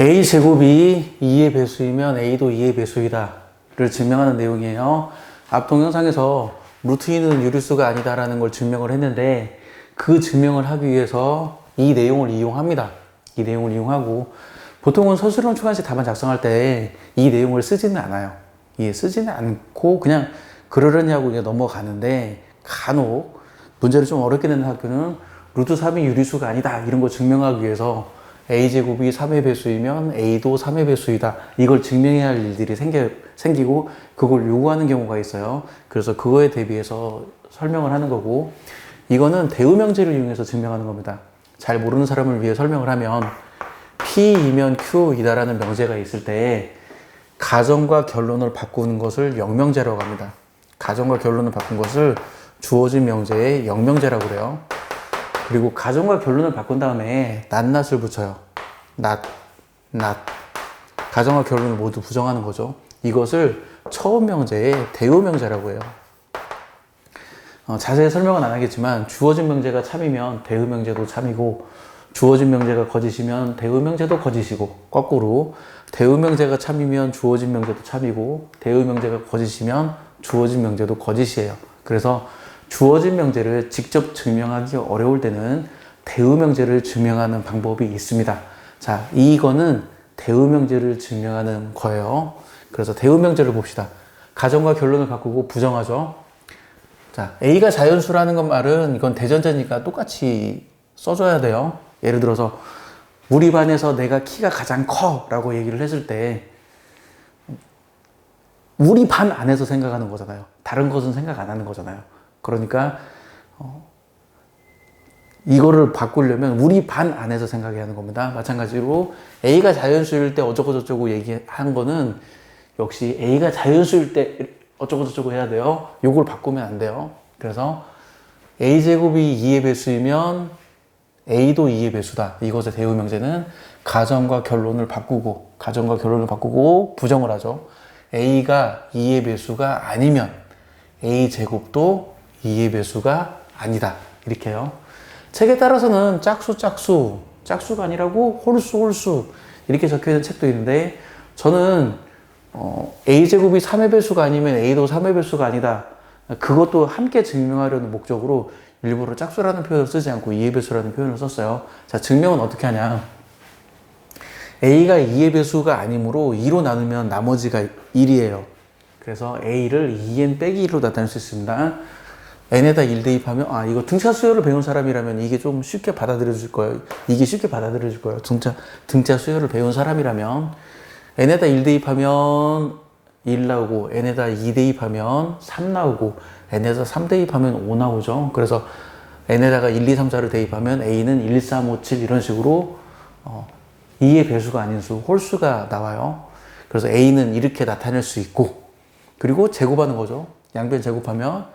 a제곱이 2의 배수이면 a도 2의 배수이다를 증명하는 내용이에요. 앞 동영상에서 루트 2는 유리수가 아니다라는 걸 증명을 했는데 그 증명을 하기 위해서 이 내용을 이용합니다. 이 내용을 이용하고 보통은 서술형 초간식 답안 작성할 때 이 내용을 쓰지는 않아요. 예, 쓰지는 않고 그냥 그러려니 하고 그냥 넘어가는데 간혹 문제를 좀 어렵게 내는 학교는 루트 3이 유리수가 아니다 이런 거 증명하기 위해서 a제곱이 3의 배수이면 a도 3의 배수이다 이걸 증명해야 할 일들이 생기고 그걸 요구하는 경우가 있어요. 그래서 그거에 대비해서 설명을 하는 거고 이거는 대우명제를 이용해서 증명하는 겁니다. 잘 모르는 사람을 위해 설명을 하면 P이면 Q이다라는 명제가 있을 때 가정과 결론을 바꾸는 것을 영명제라고 합니다. 가정과 결론을 바꾼 것을 주어진 명제의 영명제라고 그래요. 그리고 가정과 결론을 바꾼 다음에 낱낱을 붙여요. 낱. 가정과 결론을 모두 부정하는 거죠. 이것을 처음 명제의 대우명제라고 해요. 자세히 설명은 안 하겠지만 주어진 명제가 참이면 대우명제도 참이고 주어진 명제가 거짓이면 대우명제도 거짓이고 거꾸로 대우명제가 참이면 주어진 명제도 참이고 대우명제가 거짓이면 주어진 명제도 거짓이에요. 그래서 주어진 명제를 직접 증명하기 어려울 때는 대우명제를 증명하는 방법이 있습니다. 자, 이거는 대우명제를 증명하는 거예요. 그래서 대우명제를 봅시다. 가정과 결론을 바꾸고 부정하죠. 자, A가 자연수라는 건 말은 이건 대전제니까 똑같이 써줘야 돼요. 예를 들어서 우리 반에서 내가 키가 가장 커 라고 얘기를 했을 때 우리 반 안에서 생각하는 거잖아요. 다른 것은 생각 안 하는 거잖아요. 그러니까 이거를 바꾸려면 우리 반 안에서 생각해야 하는 겁니다. 마찬가지로 A가 자연수일 때 어쩌고 저쩌고 얘기한 거는 역시 A가 자연수일 때 어쩌고 저쩌고 해야 돼요. 요걸 바꾸면 안 돼요. 그래서 A제곱이 2의 배수이면 A도 2의 배수다. 이것의 대우명제는 가정과 결론을 바꾸고 부정을 하죠. A가 2의 배수가 아니면 A제곱도 2의 배수가 아니다. 이렇게 해요. 책에 따라서는 짝수가 아니라고 홀수 이렇게 적혀있는 책도 있는데 저는 A제곱이 3의 배수가 아니면 A도 3의 배수가 아니다. 그것도 함께 증명하려는 목적으로 일부러 짝수라는 표현을 쓰지 않고 2의 배수라는 표현을 썼어요. 자, 증명은 어떻게 하냐. A가 2의 배수가 아니므로 2로 나누면 나머지가 1이에요. 그래서 A를 2n 빼기 1로 나타낼 수 있습니다. n에다 1 대입하면 이거 등차 수열을 배운 사람이라면 이게 좀 쉽게 받아들여질 거예요. 등차 수열을 배운 사람이라면 n에다 1 대입하면 1 나오고 n에다 2 대입하면 3 나오고 n에다 3 대입하면 5 나오죠. 그래서 n에다가 1, 2, 3, 4를 대입하면 a는 1, 3, 5, 7 이런 식으로 2의 배수가 아닌 수, 홀수가 나와요. 그래서 a는 이렇게 나타낼 수 있고 그리고 제곱하는 거죠. 양변 제곱하면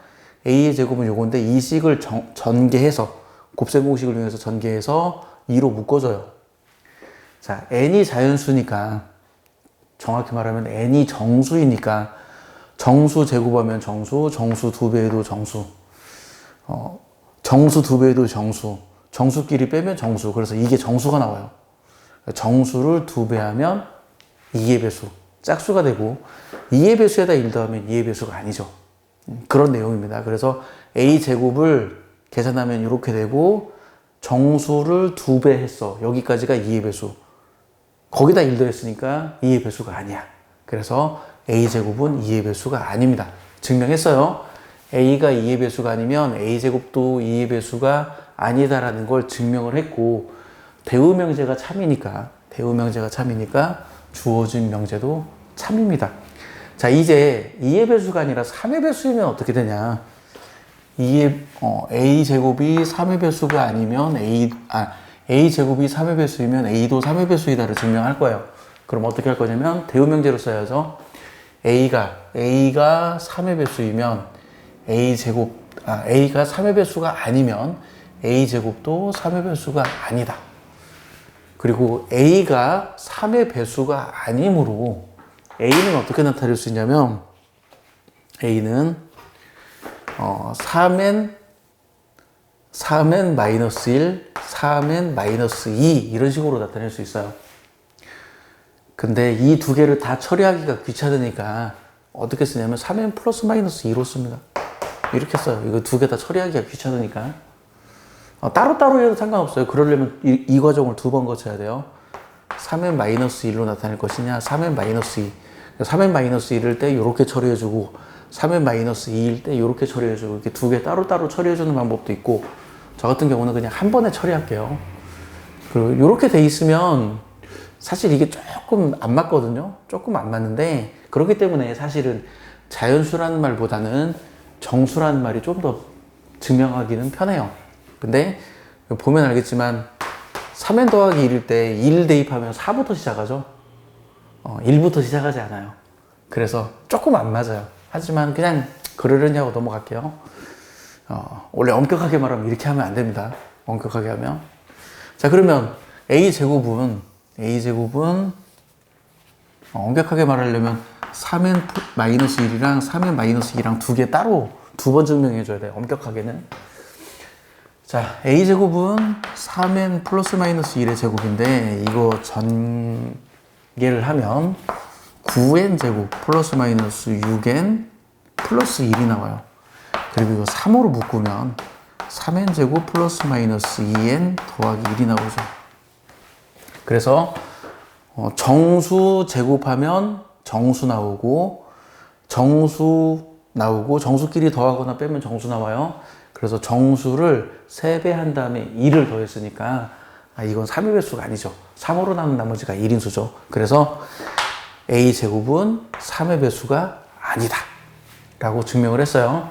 a의 제곱은 요건데 이 식을 전개해서 곱셈 공식을 이용해서 전개해서 2로 묶어줘요. 자, n이 자연수니까 정확히 말하면 n이 정수이니까 정수 제곱하면 정수 2배에도 정수, 정수 2배에도 정수, 정수끼리 빼면 정수. 그래서 이게 정수가 나와요. 정수를 2배하면 2의 배수, 짝수가 되고 2의 배수에다 1 더하면 2의 배수가 아니죠. 그런 내용입니다. 그래서 a제곱을 계산하면 이렇게 되고 정수를 2배 했어. 여기까지가 2의 배수. 거기다 1 더했으니까 2의 배수가 아니야. 그래서 a제곱은 2의 배수가 아닙니다. 증명했어요. a가 2의 배수가 아니면 a제곱도 2의 배수가 아니다라는 걸 증명을 했고 대우명제가 참이니까 주어진 명제도 참입니다. 자, 이제 2의 배수가 아니라 3의 배수이면 어떻게 되냐. a제곱이 3의 배수가 아니면 a제곱이 3의 배수이면 a도 3의 배수이다를 증명할 거예요. 그럼 어떻게 할 거냐면 대우명제로 써야죠. a가 3의 배수이면 a가 3의 배수가 아니면 a제곱도 3의 배수가 아니다. 그리고 a가 3의 배수가 아니므로 a는 어떻게 나타낼 수 있냐면 a는 3n 마이너스 1, 3n 마이너스 2 이런 식으로 나타낼 수 있어요. 근데 이 두 개를 다 처리하기가 귀찮으니까 어떻게 쓰냐면 3n 플러스 마이너스 2로 씁니다. 이렇게 써요. 이거 두 개 다 처리하기가 귀찮으니까. 따로따로 해도 상관없어요. 그러려면 이 과정을 두 번 거쳐야 돼요. 3n 마이너스 1로 나타낼 것이냐, 3n 마이너스 2. 3n 마이너스 1일 때 이렇게 처리해주고, 3n 마이너스 2일 때 이렇게 처리해주고, 이렇게 두 개 따로따로 처리해주는 방법도 있고, 저 같은 경우는 그냥 한 번에 처리할게요. 그리고 이렇게 돼 있으면 사실 이게 조금 안 맞거든요. 조금 안 맞는데, 그렇기 때문에 사실은 자연수라는 말보다는 정수라는 말이 좀 더 증명하기는 편해요. 근데 보면 알겠지만 3n 더하기 1일 때 1 대입하면 4부터 시작하죠. 1부터 시작하지 않아요. 그래서 조금 안 맞아요. 하지만 그냥 그러려니 하고 넘어갈게요. 원래 엄격하게 말하면 이렇게 하면 안 됩니다. 엄격하게 하면. 자, 그러면 a제곱은 엄격하게 말하려면 3n 마이너스 1이랑 3n 마이너스 2랑 두 개 따로 두 번 증명해 줘야 돼요. 엄격하게는. 자, a제곱은 3n 플러스 마이너스 1의 제곱인데 이거 전개를 하면 9n 제곱 플러스 마이너스 6n 플러스 1이 나와요. 그리고 이거 3으로 묶으면 3n 제곱 플러스 마이너스 2n 더하기 1이 나오죠. 그래서 정수 제곱하면 정수 나오고 정수끼리 더하거나 빼면 정수 나와요. 그래서 정수를 3배 한 다음에 2를 더했으니까 이건 3의 배수가 아니죠. 3으로 남은 나머지가 1인수죠. 그래서 a제곱은 3의 배수가 아니다 라고 증명을 했어요.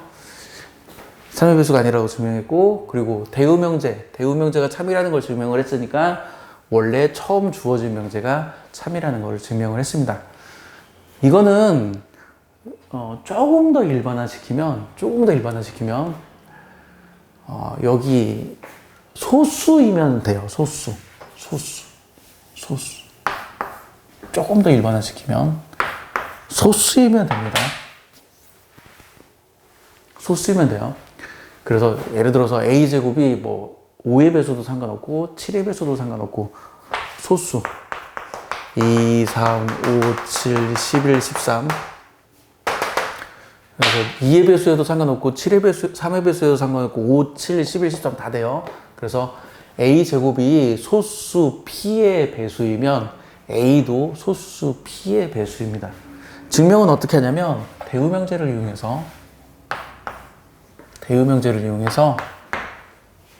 3의 배수가 아니라고 증명했고, 그리고 대우명제가 참이라는 걸 증명을 했으니까 원래 처음 주어진 명제가 참이라는 걸 증명을 했습니다. 이거는 조금 더 일반화시키면 여기 소수이면 돼요. 소수. 조금 더 일반화시키면 소수이면 됩니다. 소수이면 돼요. 그래서 예를 들어서 a제곱이 뭐 5의 배수도 상관없고 7의 배수도 상관없고 소수 2, 3, 5, 7, 11, 13. 그래서 2의 배수에도 상관없고 7의 배수, 3의 배수에도 상관없고 5, 7, 11, 13 다 돼요. 그래서 a제곱이 소수 p의 배수이면 a도 소수 p의 배수입니다. 증명은 어떻게 하냐면 대우명제를 이용해서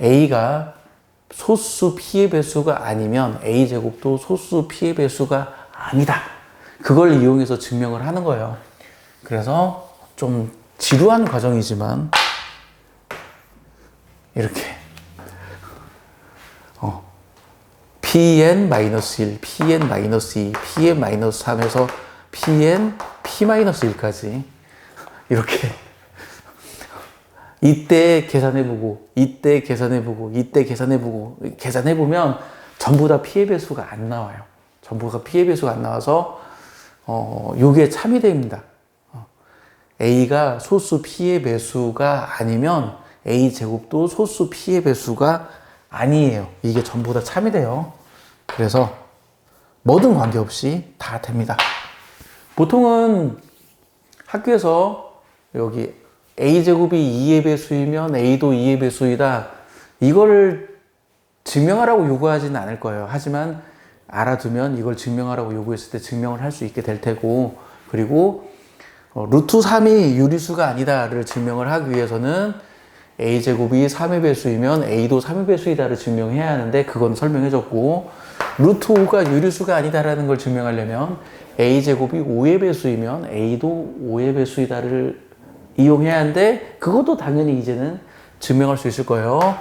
a가 소수 p의 배수가 아니면 a제곱도 소수 p의 배수가 아니다. 그걸 이용해서 증명을 하는 거예요. 그래서 좀 지루한 과정이지만 이렇게 pn-1, pn-2, pn-3에서 pn, p-1까지 이렇게 이때 계산해보고 계산해보면 전부 다 p의 배수가 안 나와요. 전부가 p의 배수가 안 나와서 요게 참이 됩니다. a가 소수 p의 배수가 아니면 a제곱도 소수 p의 배수가 아니에요. 이게 전부 다 참이 돼요. 그래서 뭐든 관계없이 다 됩니다. 보통은 학교에서 여기 a제곱이 2의 배수이면 a도 2의 배수이다. 이걸 증명하라고 요구하지는 않을 거예요. 하지만 알아두면 이걸 증명하라고 요구했을 때 증명을 할 수 있게 될 테고, 그리고 루트 3이 유리수가 아니다를 증명을 하기 위해서는 a제곱이 3의 배수이면 a도 3의 배수이다를 증명해야 하는데 그건 설명해줬고, 루트 5가 유리수가 아니다라는 걸 증명하려면 a제곱이 5의 배수이면 a도 5의 배수이다를 이용해야 하는데 그것도 당연히 이제는 증명할 수 있을 거예요.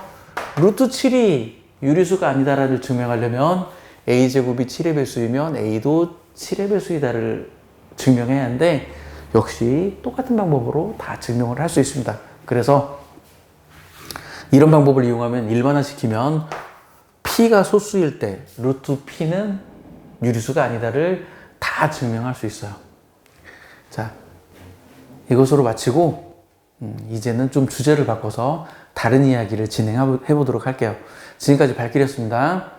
루트 7이 유리수가 아니다를 증명하려면 a제곱이 7의 배수이면 a도 7의 배수이다를 증명해야 하는데 역시 똑같은 방법으로 다 증명을 할 수 있습니다. 그래서 이런 방법을 이용하면 일반화시키면 p가 소수일 때 루트 p는 유리수가 아니다를 다 증명할 수 있어요. 자, 이것으로 마치고 이제는 좀 주제를 바꿔서 다른 이야기를 진행해 보도록 할게요. 지금까지 발길이었습니다.